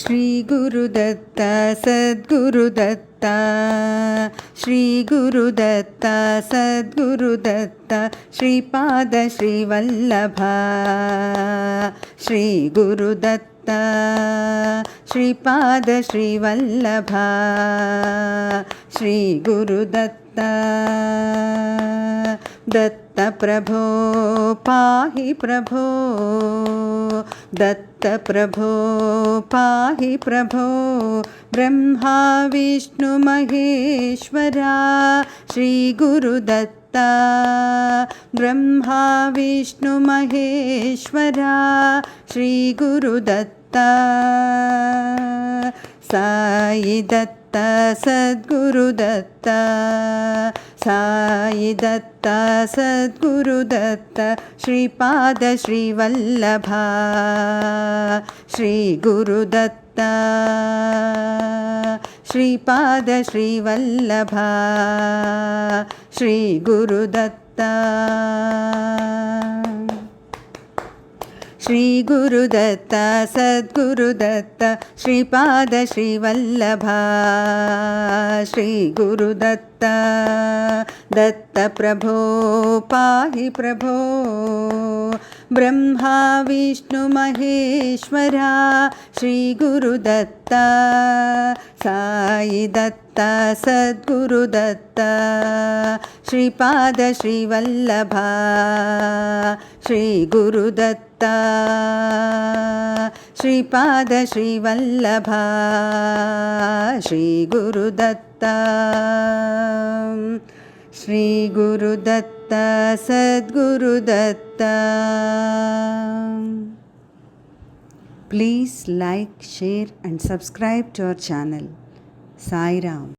श्री गुरुदत्ता सद्गुरुदत्ता श्री गुरुदत्ता सद्गुरुदत्ता श्रीपाद श्रीवल्लभा श्री गुरुदत्ता श्रीपाद श्रीवल्लभा श्री गुरुदत्ता दत्त प्रभो पाहि प्रभो दत्त प्रभो पाहि प्रभो ब्रह्मा विष्णु महेश्वरा श्री गुरुदत्ता ब्रह्मा विष्णु महेश्वरा श्री गुरुदत्ता साई दत्ता सद्गुरुदत्ता साई दत्ता सद्गुरुदत्ता श्रीपाद श्रीवल्लभा श्री गुरुदत्ता श्रीपाद श्रीवल्लभा श्री गुरुदत्ता श्री गुरुदत्ता सद्गुरुदत्ता श्रीपाद श्रीवल्लभा श्री गुरुदत्ता दत्त प्रभो पाहि प्रभो ब्रह्मा विष्णु महेश्वरा श्री गुरुदत्ता साई दत्ता सद्गुरुदत्ता Shripad श्रीवल्लभा Shri Gurudatta Shripad श्रीवल्लभा Shri Gurudatta Shri Gurudatta सद्गुरुदत्ता. Please like, share and subscribe to our channel. Sai Ram.